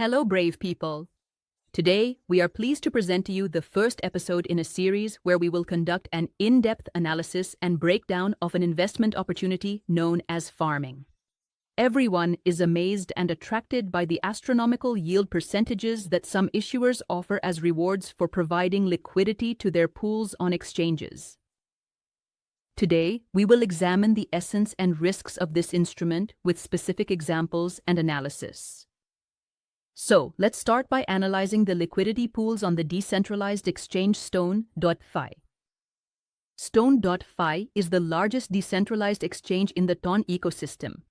Hello, brave people. Today, we are pleased to present to you the first episode in a series where we will conduct an in-depth analysis and breakdown of an investment opportunity known as farming. Everyone is amazed and attracted by the astronomical yield percentages that some issuers offer as rewards for providing liquidity to their pools on exchanges. Today, we will examine the essence and risks of this instrument with specific examples and analysis. So, let's start by analyzing the liquidity pools on the decentralized exchange STON.fi. STON.fi is the largest decentralized exchange in the TON ecosystem.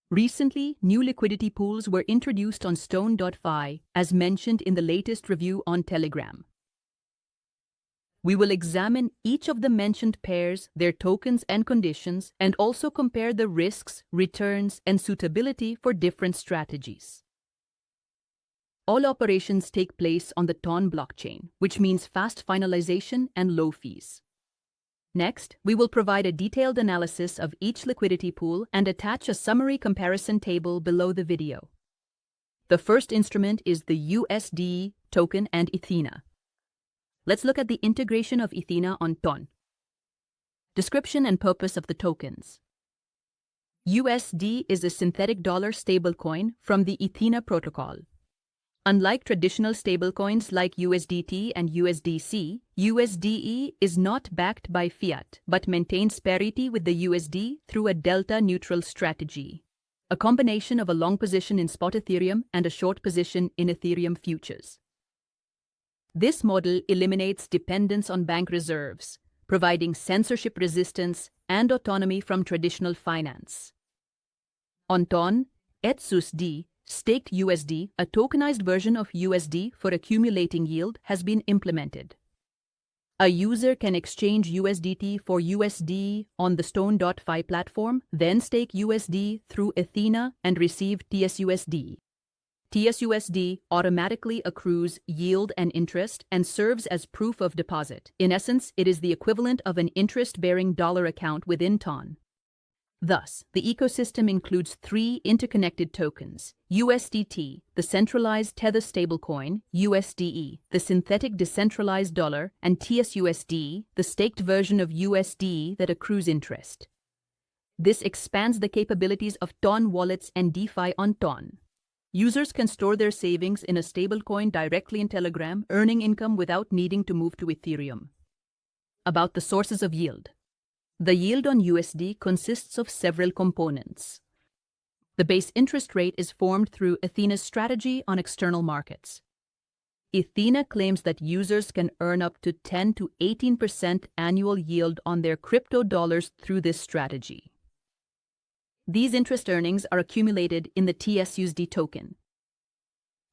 Recently, new liquidity pools were introduced on STON.fi, as mentioned in the latest review on Telegram. We will examine each of the mentioned pairs, their tokens and conditions, and also compare the risks, returns, and suitability for different strategies. All operations take place on the TON blockchain, which means fast finalization and low fees. Next, we will provide a detailed analysis of each liquidity pool and attach a summary comparison table below the video. The first instrument is the USDe token and Ethena. Let's look at the integration of Ethena on TON. Description and purpose of the tokens. USD is a synthetic dollar stablecoin from the Ethena protocol. Unlike traditional stablecoins like USDT and USDC, USDe is not backed by fiat but maintains parity with the USD through a delta-neutral strategy, a combination of a long position in spot Ethereum and a short position in Ethereum futures. This model eliminates dependence on bank reserves, providing censorship resistance and autonomy from traditional finance. On TON, USDe, staked USD, a tokenized version of USD for accumulating yield, has been implemented. A user can exchange USDT for USD on the STON.fi platform, then stake USD through Ethena and receive TSUSD. TSUSD automatically accrues yield and interest and serves as proof of deposit. In essence, it is the equivalent of an interest-bearing dollar account within TON. Thus, the ecosystem includes three interconnected tokens: USDT, the centralized tether stablecoin, USDe, the synthetic decentralized dollar, and TSUSD, the staked version of USD that accrues interest. This expands the capabilities of TON wallets and DeFi on TON. Users can store their savings in a stablecoin directly in Telegram, earning income without needing to move to Ethereum. About the sources of yield. The yield on USD consists of several components. The base interest rate is formed through Ethena's strategy on external markets. Ethena claims that users can earn up to 10 to 18% annual yield on their crypto dollars through this strategy. These interest earnings are accumulated in the TSUSD token.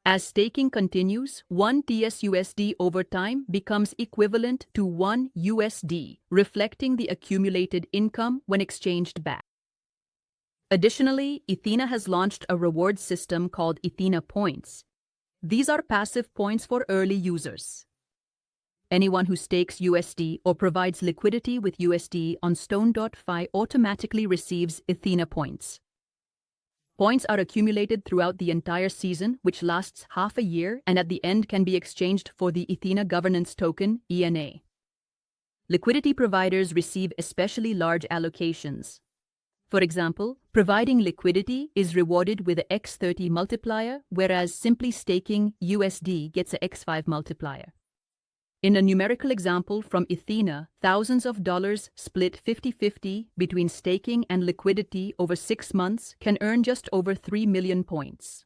As staking continues, 1 TSUSD over time becomes equivalent to 1 USD, reflecting the accumulated income when exchanged back. Additionally, Ethena has launched a reward system called Ethena Points. These are passive points for early users. Anyone who stakes USD or provides liquidity with USD on STON.fi automatically receives Ethena Points. Points are accumulated throughout the entire season, which lasts half a year, and at the end can be exchanged for the Ethena governance token, ENA. Liquidity providers receive especially large allocations. For example, providing liquidity is rewarded with a X30 multiplier, whereas simply staking USD gets a X5 multiplier. In a numerical example from Ethena, thousands of dollars split 50-50 between staking and liquidity over 6 months can earn just over 3 million points.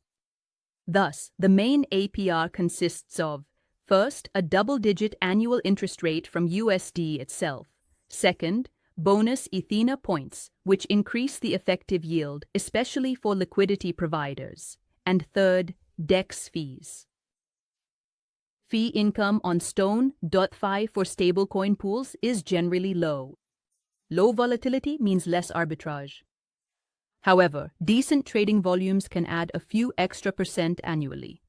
Thus, the main APR consists of, first, a double-digit annual interest rate from USD itself. Second, bonus Ethena points, which increase the effective yield, especially for liquidity providers. And third, DEX fees. Fee income on STON.fi for stablecoin pools is generally low. Low volatility means less arbitrage. However, decent trading volumes can add a few extra % annually.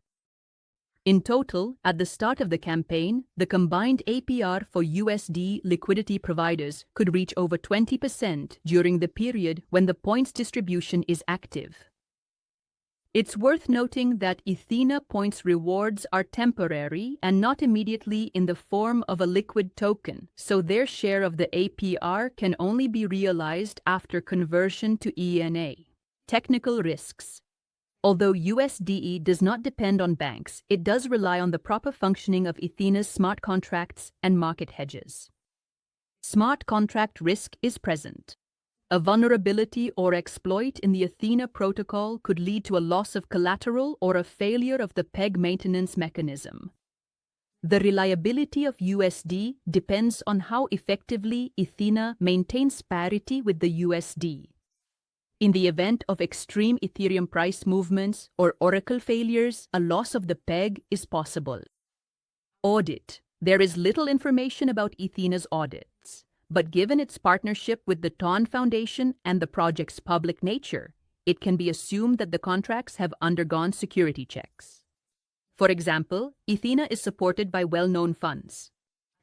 In total, at the start of the campaign, the combined APR for USD liquidity providers could reach over 20% during the period when the points distribution is active. It's worth noting that Ethena points rewards are temporary and not immediately in the form of a liquid token, so their share of the APR can only be realized after conversion to ENA. Technical risks. Although USDe does not depend on banks, it does rely on the proper functioning of Ethena's smart contracts and market hedges. Smart contract risk is present. A vulnerability or exploit in the Ethena protocol could lead to a loss of collateral or a failure of the peg maintenance mechanism. The reliability of USD depends on how effectively Ethena maintains parity with the USD. In the event of extreme Ethereum price movements or oracle failures, a loss of the peg is possible. Audit. There is little information about Ethena's audits, but given its partnership with the KTON Foundation and the project's public nature, it can be assumed that the contracts have undergone security checks. For example, Ethena is supported by well-known funds.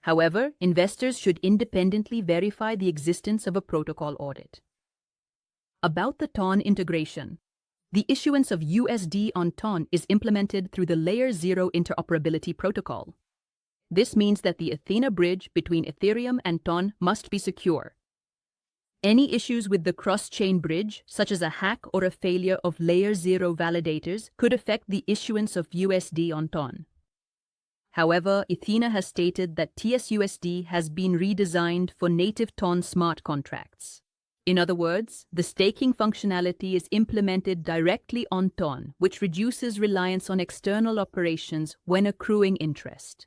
However, investors should independently verify the existence of a protocol audit. About the KTON integration. The issuance of USD on KTON is implemented through the Layer 0 interoperability protocol. This means that the Ethena bridge between Ethereum and KTON must be secure. Any issues with the cross-chain bridge, such as a hack or a failure of Layer 0 validators, could affect the issuance of USD on KTON. However, Ethena has stated that TSUSD has been redesigned for native KTON smart contracts. In other words, the staking functionality is implemented directly on KTON, which reduces reliance on external operations when accruing interest.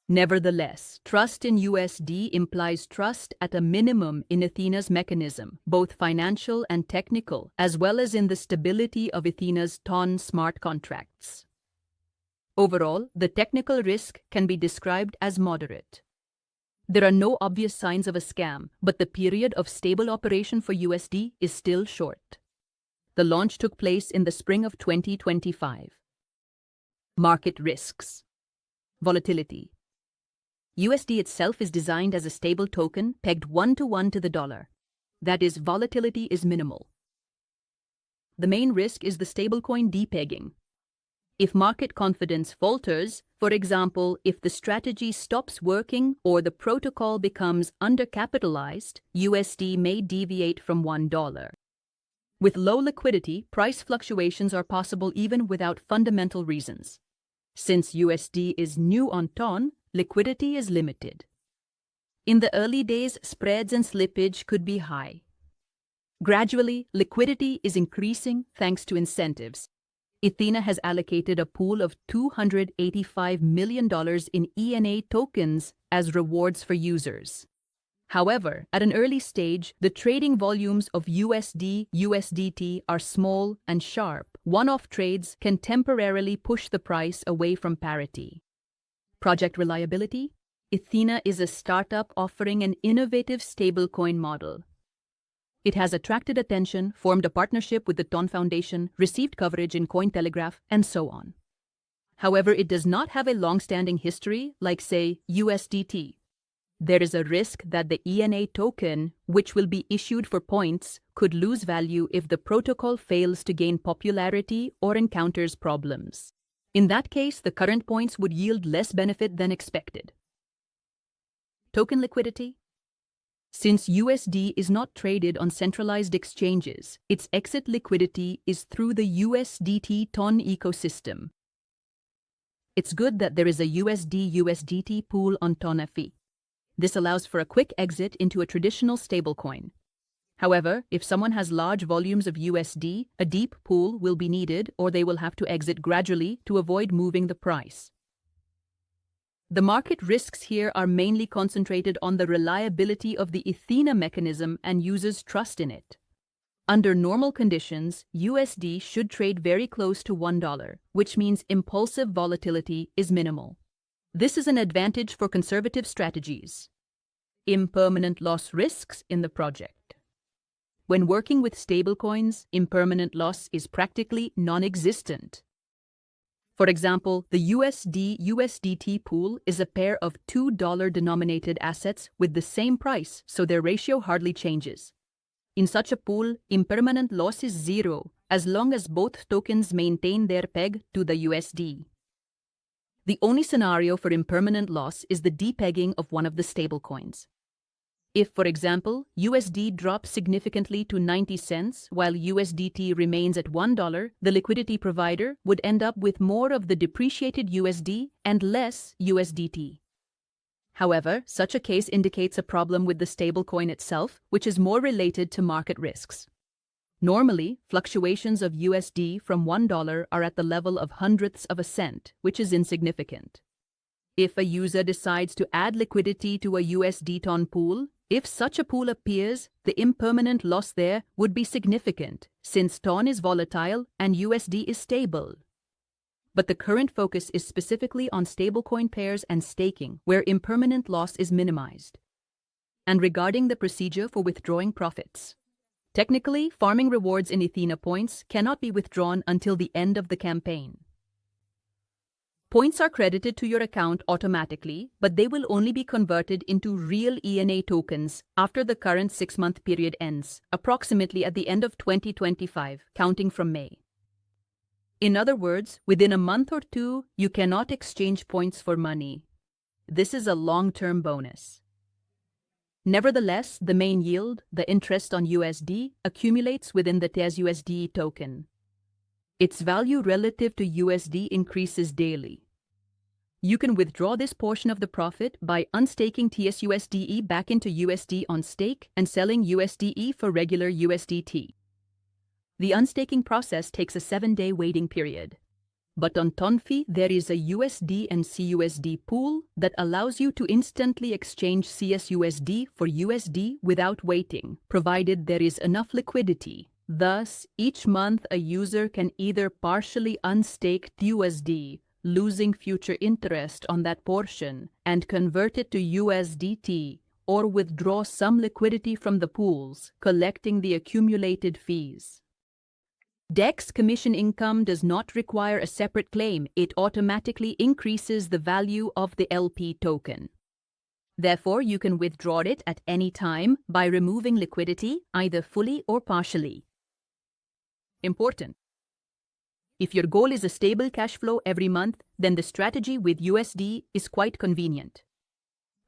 Nevertheless, trust in USD implies trust at a minimum in Ethena's mechanism, both financial and technical, as well as in the stability of Ethena's KTON smart contracts. Overall, the technical risk can be described as moderate. There are no obvious signs of a scam, but the period of stable operation for USD is still short. The launch took place in the spring of 2025. Market risks. Volatility. USD itself is designed as a stable token pegged 1-to-1 to the dollar. That is, volatility is minimal. The main risk is the stablecoin depegging. If market confidence falters, for example, if the strategy stops working or the protocol becomes undercapitalized, USD may deviate from $1. With low liquidity, price fluctuations are possible even without fundamental reasons. Since USD is new on KTON, liquidity is limited. In the early days, spreads and slippage could be high. Gradually, liquidity is increasing thanks to incentives. Ethena has allocated a pool of $285 million in ENA tokens as rewards for users. However, at an early stage, the trading volumes of USD, USDT are small and sharp. One-off trades can temporarily push the price away from parity. Project reliability. Ethena is a startup offering an innovative stablecoin model. It has attracted attention, formed a partnership with the KTON Foundation, received coverage in Cointelegraph, and so on. However, it does not have a long-standing history like, say, USDT. There is a risk that the ENA token, which will be issued for points, could lose value if the protocol fails to gain popularity or encounters problems. In that case, the current points would yield less benefit than expected. Token liquidity. Since USD is not traded on centralized exchanges, its exit liquidity is through the USDT KTON ecosystem. It's good that there is a USD-USDT pool on STON.fi. This allows for a quick exit into a traditional stablecoin. However, if someone has large volumes of USD, a deep pool will be needed or they will have to exit gradually to avoid moving the price. The market risks here are mainly concentrated on the reliability of the Ethena mechanism and users' trust in it. Under normal conditions, USD should trade very close to $1, which means impulsive volatility is minimal. This is an advantage for conservative strategies. Impermanent loss risks in the project. When working with stablecoins, impermanent loss is practically non-existent. For example, the USD-USDT pool is a pair of $2-denominated assets with the same price, so their ratio hardly changes. In such a pool, impermanent loss is zero, as long as both tokens maintain their peg to the USD. The only scenario for impermanent loss is the depegging of one of the stablecoins. If, for example, USD drops significantly to 90 cents while USDT remains at $1, the liquidity provider would end up with more of the depreciated USD and less USDT. However, such a case indicates a problem with the stablecoin itself, which is more related to market risks. Normally, fluctuations of USD from $1 are at the level of hundredths of a cent, which is insignificant. If a user decides to add liquidity to a USDe pool, if such a pool appears, the impermanent loss there would be significant, since TON is volatile and USD is stable. But the current focus is specifically on stablecoin pairs and staking, where impermanent loss is minimized. And regarding the procedure for withdrawing profits. Technically, farming rewards in Ethena points cannot be withdrawn until the end of the campaign. Points are credited to your account automatically, but they will only be converted into real ENA tokens after the current 6-month period ends, approximately at the end of 2025, counting from May. In other words, within a month or two, you cannot exchange points for money. This is a long-term bonus. Nevertheless, the main yield, the interest on USD, accumulates within the TES-USDe token. Its value relative to USD increases daily. You can withdraw this portion of the profit by unstaking TES-USDe back into USD on stake and selling USDe for regular USDT. The unstaking process takes a 7-day waiting period. But on STON.fi, there is a USD and CUSD pool that allows you to instantly exchange CSUSD for USD without waiting, provided there is enough liquidity. Thus, each month a user can either partially unstake USD, losing future interest on that portion, and convert it to USDT, or withdraw some liquidity from the pools, collecting the accumulated fees. DEX commission income does not require a separate claim. It automatically increases the value of the LP token. Therefore, you can withdraw it at any time by removing liquidity, either fully or partially. Important. If your goal is a stable cash flow every month, then the strategy with USD is quite convenient.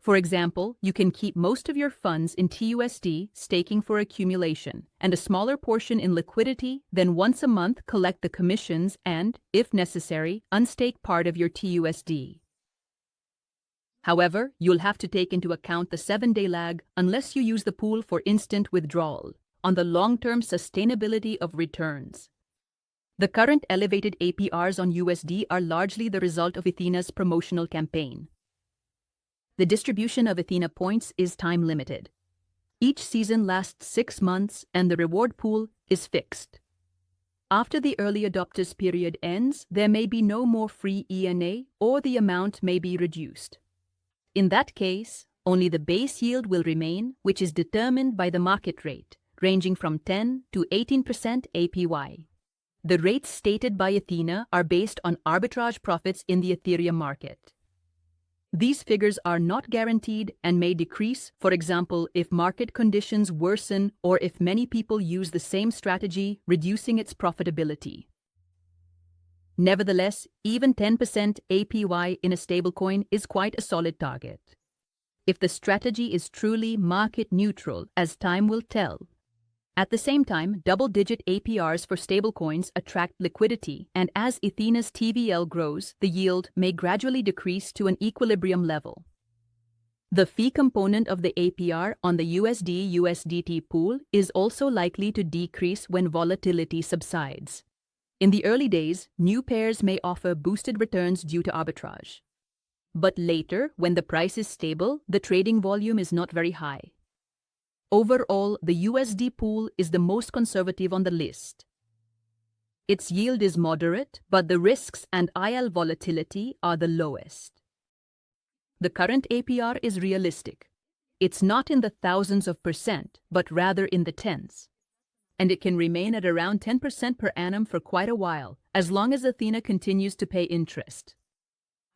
For example, you can keep most of your funds in TUSD staking for accumulation, and a smaller portion in liquidity, then once a month collect the commissions and, if necessary, unstake part of your TUSD. However, you'll have to take into account the 7-day lag unless you use the pool for instant withdrawal on the long-term sustainability of returns. The current elevated APRs on USD are largely the result of Ethena's promotional campaign. The distribution of Ethena points is time-limited. Each season lasts 6 months and the reward pool is fixed. After the early adopters period ends, there may be no more free ENA or the amount may be reduced. In that case, only the base yield will remain, which is determined by the market rate, ranging from 10 to 18% APY. The rates stated by Ethena are based on arbitrage profits in the Ethereum market. These figures are not guaranteed and may decrease, for example, if market conditions worsen or if many people use the same strategy, reducing its profitability. Nevertheless, even 10% APY in a stablecoin is quite a solid target. If the strategy is truly market neutral, as time will tell. At the same time, double-digit APRs for stablecoins attract liquidity, and as Ethena's TVL grows, the yield may gradually decrease to an equilibrium level. The fee component of the APR on the USD-USDT pool is also likely to decrease when volatility subsides. In the early days, new pairs may offer boosted returns due to arbitrage. But later, when the price is stable, the trading volume is not very high. Overall, the USD pool is the most conservative on the list. Its yield is moderate, but the risks and IL volatility are the lowest. The current APR is realistic. It's not in the thousands of percent, but rather in the tens. And it can remain at around 10% per annum for quite a while, as long as Ethena continues to pay interest.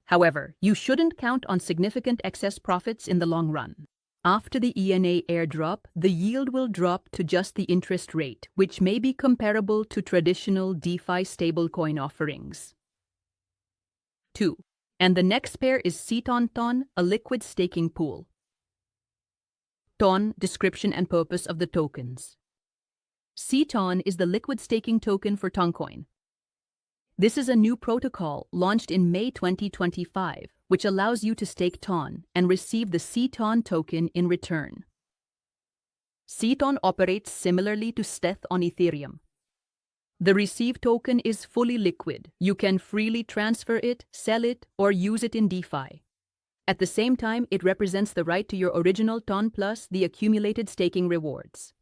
However, you shouldn't count on significant excess profits in the long run. After the ENA airdrop, the yield will drop to just the interest rate, which may be comparable to traditional DeFi stablecoin offerings. 2. And the next pair is KTON, a liquid staking pool. TON, description and purpose of the tokens. KTON is the liquid staking token for Toncoin. This is a new protocol launched in May 2025, which allows you to stake TON and receive the KTON token in return. KTON operates similarly to STETH on Ethereum. The received token is fully liquid. You can freely transfer it, sell it, or use it in DeFi. At the same time, it represents the right to your original TON plus the accumulated staking rewards.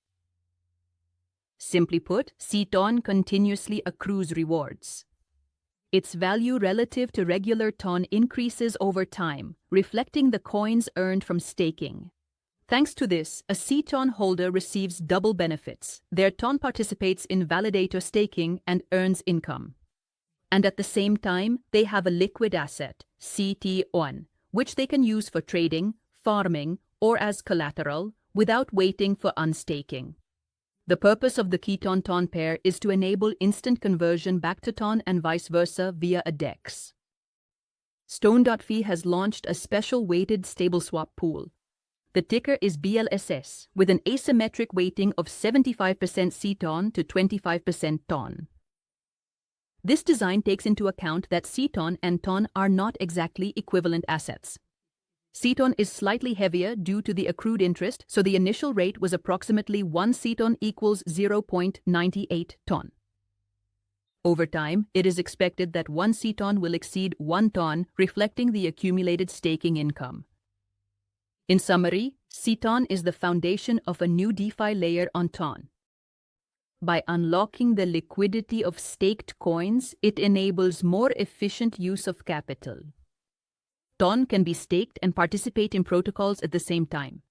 Simply put, KTON continuously accrues rewards. Its value relative to regular TON increases over time, reflecting the coins earned from staking. Thanks to this, a KTON holder receives double benefits. Their TON participates in validator staking and earns income. And at the same time, they have a liquid asset, KTON, which they can use for trading, farming, or as collateral without waiting for unstaking. The purpose of the KTON-TON pair is to enable instant conversion back to TON and vice versa via a DEX. STON.fi has launched a special weighted stable swap pool. The ticker is BLSS, with an asymmetric weighting of 75% KTON to 25% TON. This design takes into account that KTON and TON are not exactly equivalent assets. KTON is slightly heavier due to the accrued interest, so the initial rate was approximately 1 KTON equals 0.98 TON. Over time, it is expected that 1 KTON will exceed 1 TON, reflecting the accumulated staking income. In summary, KTON is the foundation of a new DeFi layer on TON. By unlocking the liquidity of staked coins, it enables more efficient use of capital. TON can be staked and participate in protocols at the same time.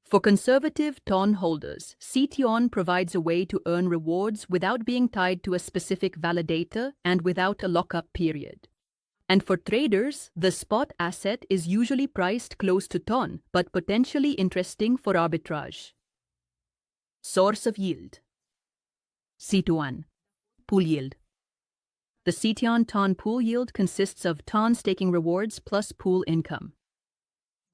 For conservative TON holders, KTON provides a way to earn rewards without being tied to a specific validator and without a lockup period. And for traders, the spot asset is usually priced close to TON, but potentially interesting for arbitrage. Source of yield. KTON. Pool yield. The KTON-TON pool yield consists of TON staking rewards plus pool income.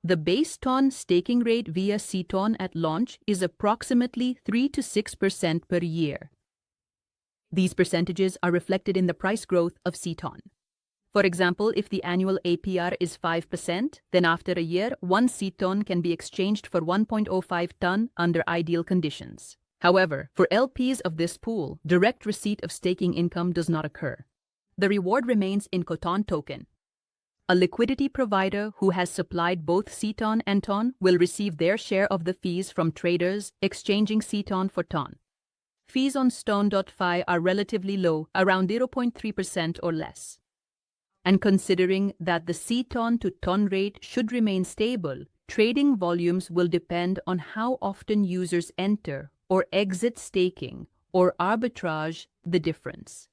The base TON staking rate via KTON at launch is approximately 3 to 6% per year. These percentages are reflected in the price growth of KTON. For example, if the annual APR is 5%, then after a year, 1 KTON can be exchanged for 1.05 TON under ideal conditions. However, for LPs of this pool, direct receipt of staking income does not occur. The reward remains in KTON token. A liquidity provider who has supplied both KTON and TON will receive their share of the fees from traders exchanging KTON for TON. Fees on STON.fi are relatively low, around 0.3% or less. And considering that the KTON to TON rate should remain stable, trading volumes will depend on how often users enter or exit staking or arbitrage the difference.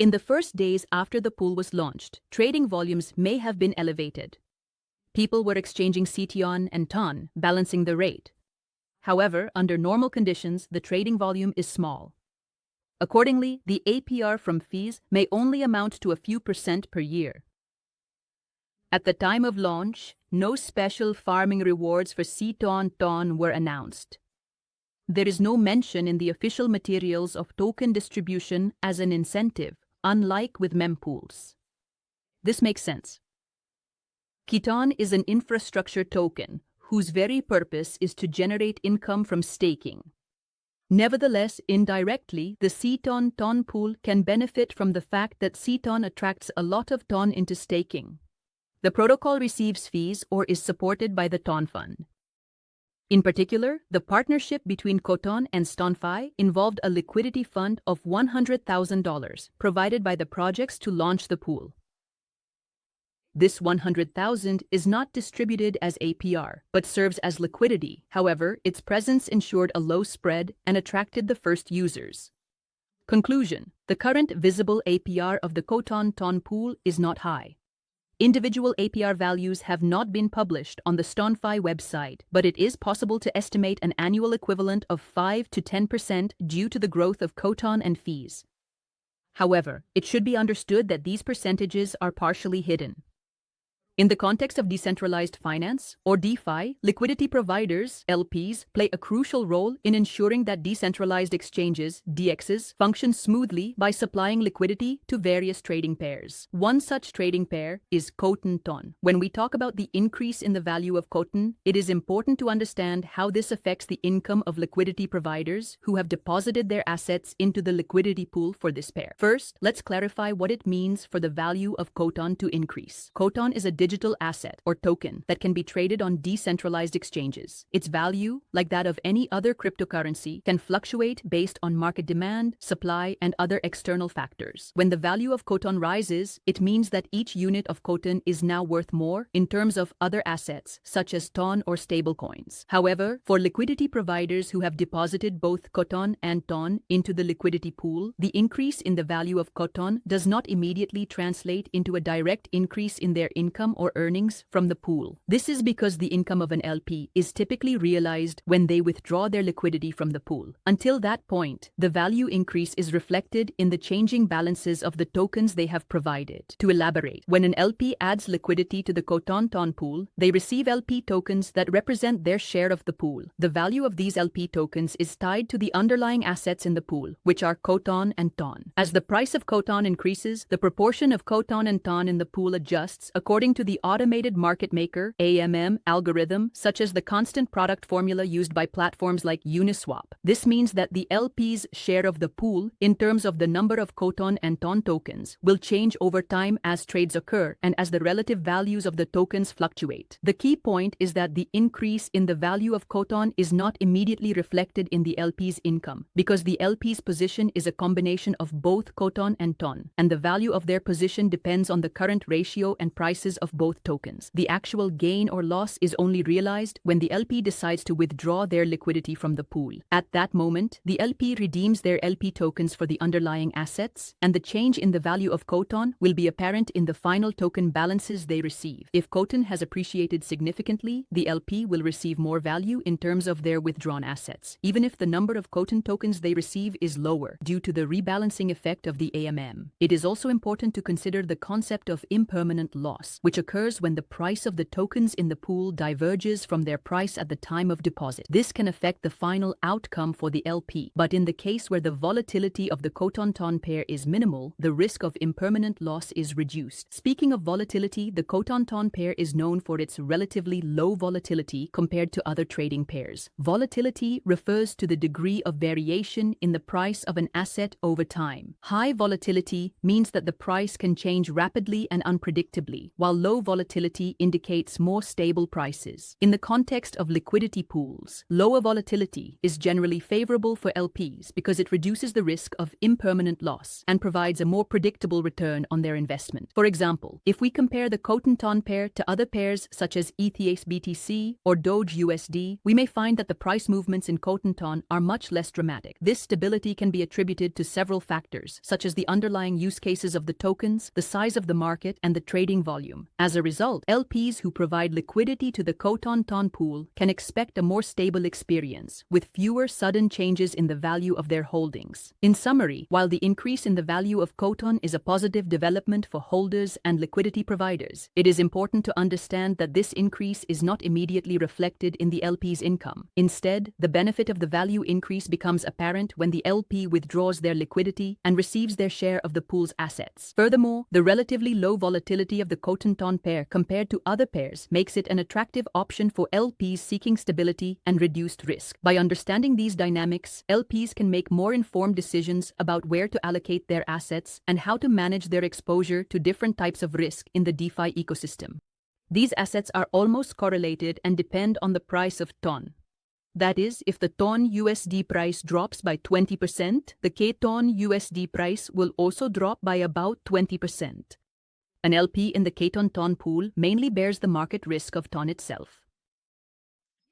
In the first days after the pool was launched, trading volumes may have been elevated. People were exchanging KTON and TON, balancing the rate. However, under normal conditions, the trading volume is small. Accordingly, the APR from fees may only amount to a few percent per year. At the time of launch, no special farming rewards for KTON-TON were announced. There is no mention in the official materials of token distribution as an incentive, unlike with mempools. This makes sense. KTON is an infrastructure token whose very purpose is to generate income from staking. Nevertheless, indirectly, the KTON-TON pool can benefit from the fact that KTON attracts a lot of TON into staking. The protocol receives fees or is supported by the TON fund. In particular, the partnership between KTON and STON.fi involved a liquidity fund of $100,000 provided by the projects to launch the pool. This $100,000 is not distributed as APR, but serves as liquidity. However, its presence ensured a low spread and attracted the first users. Conclusion: the current visible APR of the KTON-TON pool is not high. Individual APR values have not been published on the STON.fi website, but it is possible to estimate an annual equivalent of 5 to 10% due to the growth of KTON and fees. However, it should be understood that these percentages are partially hidden. In the context of decentralized finance, or DeFi, liquidity providers, LPs, play a crucial role in ensuring that decentralized exchanges, DEXs, function smoothly by supplying liquidity to various trading pairs. One such trading pair is KTON. When we talk about the increase in the value of KTON, it is important to understand how this affects the income of liquidity providers who have deposited their assets into the liquidity pool for this pair. First, let's clarify what it means for the value of KTON to increase. KTON is a digital asset or token that can be traded on decentralized exchanges. Its value, like that of any other cryptocurrency, can fluctuate based on market demand, supply, and other external factors. When the value of KTON rises, it means that each unit of KTON is now worth more in terms of other assets, such as TON or stablecoins. However, for liquidity providers who have deposited both KTON and TON into the liquidity pool, the increase in the value of KTON does not immediately translate into a direct increase in their income or earnings from the pool. This is because the income of an LP is typically realized when they withdraw their liquidity from the pool. Until that point, the value increase is reflected in the changing balances of the tokens they have provided. To elaborate, when an LP adds liquidity to the KTON pool, they receive LP tokens that represent their share of the pool. The value of these LP tokens is tied to the underlying assets in the pool, which are KTON and TON. As the price of KTON increases, the proportion of KTON and TON in the pool adjusts according to the automated market maker (AMM) algorithm, such as the constant product formula used by platforms like Uniswap. This means that the LP's share of the pool, in terms of the number of KTON and TON tokens, will change over time as trades occur and as the relative values of the tokens fluctuate. The key point is that the increase in the value of KTON is not immediately reflected in the LP's income, because the LP's position is a combination of both KTON and TON, and the value of their position depends on the current ratio and prices of both tokens. The actual gain or loss is only realized when the LP decides to withdraw their liquidity from the pool. At that moment, the LP redeems their LP tokens for the underlying assets, and the change in the value of KTON will be apparent in the final token balances they receive. If KTON has appreciated significantly, the LP will receive more value in terms of their withdrawn assets, even if the number of KTON tokens they receive is lower due to the rebalancing effect of the AMM. It is also important to consider the concept of impermanent loss, which occurs when the price of the tokens in the pool diverges from their price at the time of deposit. This can affect the final outcome for the LP, but in the case where the volatility of the KTON-TON pair is minimal, the risk of impermanent loss is reduced. Speaking of volatility, the KTON-TON pair is known for its relatively low volatility compared to other trading pairs. Volatility refers to the degree of variation in the price of an asset over time. High volatility means that the price can change rapidly and unpredictably, while low volatility indicates more stable prices. In the context of liquidity pools, lower volatility is generally favorable for LPs because it reduces the risk of impermanent loss and provides a more predictable return on their investment. For example, if we compare the KTON pair to other pairs such as ETH BTC or Doge USD, we may find that the price movements in KTON are much less dramatic. This stability can be attributed to several factors, such as the underlying use cases of the tokens, the size of the market, and the trading volume. As a result, LPs who provide liquidity to the KTON pool can expect a more stable experience, with fewer sudden changes in the value of their holdings. In summary, while the increase in the value of KTON is a positive development for holders and liquidity providers, it is important to understand that this increase is not immediately reflected in the LP's income. Instead, the benefit of the value increase becomes apparent when the LP withdraws their liquidity and receives their share of the pool's assets. Furthermore, the relatively low volatility of the KTON pair compared to other pairs makes it an attractive option for LPs seeking stability and reduced risk. By understanding these dynamics, LPs can make more informed decisions about where to allocate their assets and how to manage their exposure to different types of risk in the DeFi ecosystem. These assets are almost correlated and depend on the price of TON. That is, if the TON USD price drops by 20%, the KTON USD price will also drop by about 20%. An LP in the KTON pool mainly bears the market risk of TON itself.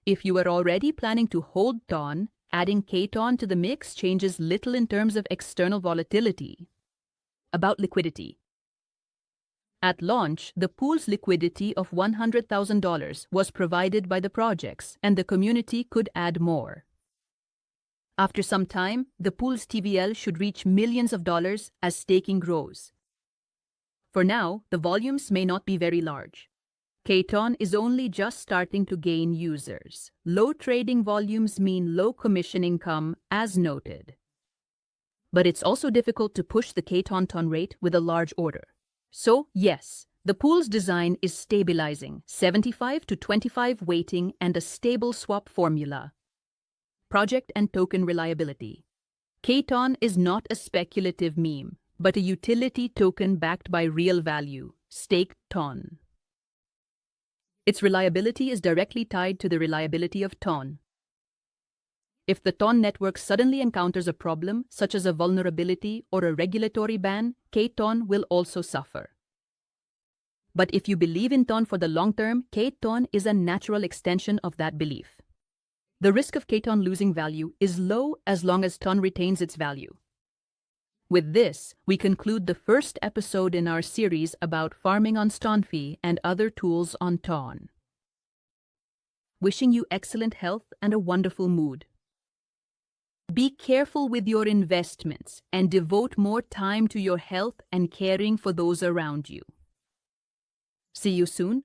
If you are already planning to hold TON, adding KTON to the mix changes little in terms of external volatility. About liquidity. At launch, the pool's liquidity of $100,000 was provided by the projects, and the community could add more. After some time, the pool's TVL should reach millions of dollars as staking grows. For now, the volumes may not be very large. KTON is only just starting to gain users. Low trading volumes mean low commission income, as noted. But it's also difficult to push the KTON rate with a large order. So, yes, the pool's design is stabilizing, 75 to 25 weighting and a stable swap formula. Project and token reliability. KTON is not a speculative meme, but a utility token backed by real value, staked TON. Its reliability is directly tied to the reliability of TON. If the TON network suddenly encounters a problem, such as a vulnerability or a regulatory ban, KTON will also suffer. But if you believe in TON for the long term, KTON is a natural extension of that belief. The risk of KTON losing value is low as long as TON retains its value. With this, we conclude the first episode in our series about farming on STON.fi and other tools on TON. Wishing you excellent health and a wonderful mood. Be careful with your investments and devote more time to your health and caring for those around you. See you soon.